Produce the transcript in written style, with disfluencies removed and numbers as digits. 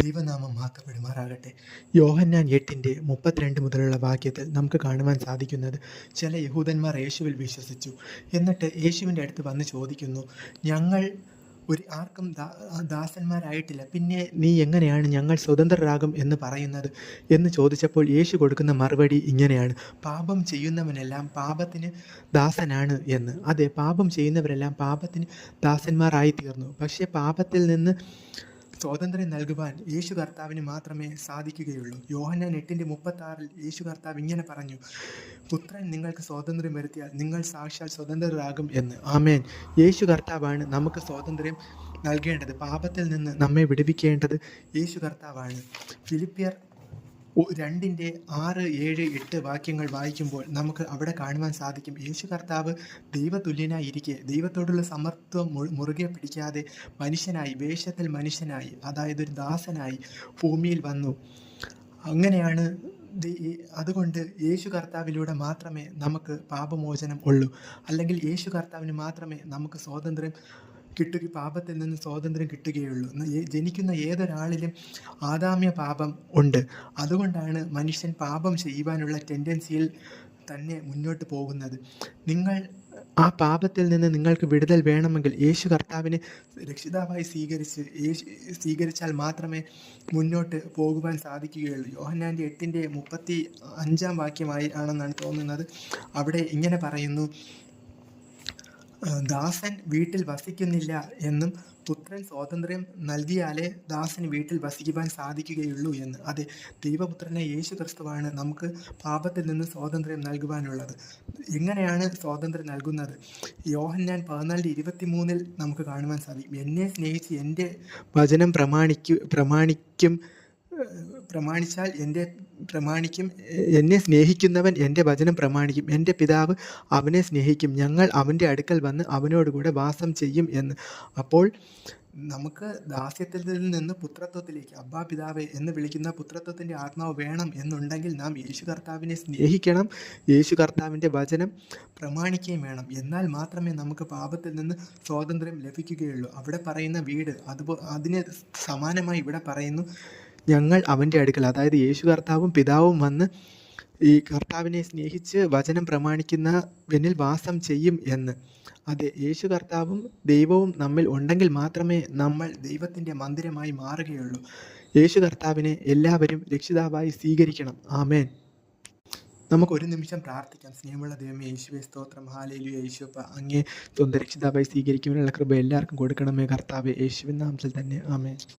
ദൈവനാമം മഹത്വപ്പെടുമാറാകട്ടെ. യോഹന്നാൻ 8:32 മുതലുള്ള വാക്യത്തിൽ നമുക്ക് കാണുവാൻ സാധിക്കുന്നത്, ചില യഹൂദന്മാർ യേശുവിൽ വിശ്വസിച്ചു. എന്നിട്ട് യേശുവിൻ്റെ അടുത്ത് വന്ന് ചോദിക്കുന്നു, ഞങ്ങൾ ആർക്കും ദാസന്മാരായിട്ടില്ല, പിന്നെ നീ എങ്ങനെയാണ് ഞങ്ങൾ സ്വതന്ത്രരാകും എന്ന് പറയുന്നത് എന്ന് ചോദിച്ചപ്പോൾ യേശു കൊടുക്കുന്ന മറുപടി ഇങ്ങനെയാണ്: പാപം ചെയ്യുന്നവനെല്ലാം പാപത്തിന് ദാസനാണ് എന്ന്. അതെ, പാപം ചെയ്യുന്നവരെല്ലാം പാപത്തിന് ദാസന്മാരായി തീർന്നു. പക്ഷേ പാപത്തിൽ നിന്ന് സ്വാതന്ത്ര്യം നൽകുവാൻ യേശു കർത്താവിന് മാത്രമേ സാധിക്കുകയുള്ളൂ. യോഹന്നാൻ 8:36 യേശു കർത്താവ് ഇങ്ങനെ പറഞ്ഞു: പുത്രൻ നിങ്ങൾക്ക് സ്വാതന്ത്ര്യം വരുത്തിയാൽ നിങ്ങൾ സാക്ഷാൽ സ്വതന്ത്രരാകും എന്ന്. ആമേൻ. യേശു കർത്താവാണ് നമുക്ക് സ്വാതന്ത്ര്യം നൽകേണ്ടത്. പാപത്തിൽ നിന്ന് നമ്മെ വിടുവിക്കേണ്ടത് യേശു കർത്താവാണ്. ഫിലിപ്പിയർ 2:6, 7, 8 വാക്യങ്ങൾ വായിക്കുമ്പോൾ നമുക്ക് അവിടെ കാണുവാൻ സാധിക്കും, യേശു കർത്താവ് ദൈവതുല്യനായിരിക്കെ ദൈവത്തോടുള്ള സമത്വം മുറുകെ പിടിക്കാതെ മനുഷ്യനായി, വേഷത്തിൽ മനുഷ്യനായി, അതായത് ഒരു ദാസനായി ഭൂമിയിൽ വന്നു. അങ്ങനെയാണ്. അതുകൊണ്ട് യേശു കർത്താവിലൂടെ മാത്രമേ നമുക്ക് പാപമോചനം ഉള്ളൂ. അല്ലെങ്കിൽ യേശു കർത്താവിന് മാത്രമേ നമുക്ക് സ്വാതന്ത്ര്യം പാപത്തിൽ നിന്ന് സ്വാതന്ത്ര്യം കിട്ടുകയുള്ളൂ. ജനിക്കുന്ന ഏതൊരാളിലും ആദാമ്യ പാപം ഉണ്ട്. അതുകൊണ്ടാണ് മനുഷ്യൻ പാപം ചെയ്യുവാനുള്ള ടെൻഡൻസിയിൽ തന്നെ മുന്നോട്ട് പോകുന്നത്. നിങ്ങൾ ആ പാപത്തിൽ നിന്ന് നിങ്ങൾക്ക് വിടുതൽ വേണമെങ്കിൽ യേശു കർത്താവിനെ രക്ഷിതാവായി സ്വീകരിച്ചാൽ മാത്രമേ മുന്നോട്ട് പോകുവാൻ സാധിക്കുകയുള്ളൂ. യോഹന്നാൻ്റെ 8:35 വാക്യമായി ആണെന്നാണ് തോന്നുന്നത്. അവിടെ ഇങ്ങനെ പറയുന്നു: ദാസൻ വീട്ടിൽ വസിക്കുന്നില്ല എന്നും പുത്രൻ സ്വാതന്ത്ര്യം നൽകിയാലേ ദാസന് വീട്ടിൽ വസിക്കുവാൻ സാധിക്കുകയുള്ളൂ എന്ന്. അതെ, ദൈവപുത്രനെ യേശു ക്രിസ്തുവാണ് നമുക്ക് പാപത്തിൽ നിന്ന് സ്വാതന്ത്ര്യം നൽകുവാനുള്ളത്. എങ്ങനെയാണ് സ്വാതന്ത്ര്യം നൽകുന്നത്? യോഹന്നാൻ 14:23 നമുക്ക് കാണുവാൻ സാധിക്കും: എന്നെ സ്നേഹിച്ച് എൻ്റെ വചനം പ്രമാണിച്ചാൽ എന്നെ സ്നേഹിക്കുന്നവൻ എൻ്റെ വചനം പ്രമാണിക്കും, എൻ്റെ പിതാവ് അവനെ സ്നേഹിക്കും, ഞങ്ങൾ അവൻ്റെ അടുക്കൽ വന്ന് അവനോടുകൂടെ വാസം ചെയ്യും എന്ന്. അപ്പോൾ നമുക്ക് ദാസ്യത്തിൽ നിന്ന് പുത്രത്വത്തിലേക്ക്, അബ്ബാ പിതാവേ എന്ന് വിളിക്കുന്ന പുത്രത്വത്തിൻ്റെ ആത്മാവ് വേണം എന്നുണ്ടെങ്കിൽ നാം യേശു കർത്താവിനെ സ്നേഹിക്കണം, യേശു കർത്താവിൻ്റെ വചനം പ്രമാണിക്കുകയും വേണം. എന്നാൽ മാത്രമേ നമുക്ക് പാപത്തിൽ നിന്ന് സ്വാതന്ത്ര്യം ലഭിക്കുകയുള്ളൂ. അവിടെ പറയുന്ന വീട്, അതിന് സമാനമായി ഇവിടെ പറയുന്നു, ഞങ്ങൾ അവൻ്റെ അടുക്കൽ, അതായത് യേശു കർത്താവും പിതാവും വന്ന് ഈ കർത്താവിനെ സ്നേഹിച്ച് വചനം പ്രമാണിക്കുന്നവനിൽ വാസം ചെയ്യും എന്ന്. അതെ, യേശു കർത്താവും ദൈവവും നമ്മിൽ ഉണ്ടെങ്കിൽ മാത്രമേ നമ്മൾ ദൈവത്തിൻ്റെ മന്ദിരമായി മാറുകയുള്ളൂ. യേശു കർത്താവിനെ എല്ലാവരും രക്ഷിതാവായി സ്വീകരിക്കണം. ആമേൻ. നമുക്കൊരു നിമിഷം പ്രാർത്ഥിക്കാം. സ്നേഹമുള്ള ദൈവമേ, യേശുവേ സ്തോത്രം. ഹല്ലേലൂയ. യേശുവപ്പ, അങ്ങേ സ്വന്തം രക്ഷിതാവായി സ്വീകരിക്കുവാനുള്ള കൃപ എല്ലാവർക്കും കൊടുക്കണമേ കർത്താവേ, യേശുവിൻ നാമത്തിൽ തന്നെ. ആമേൻ.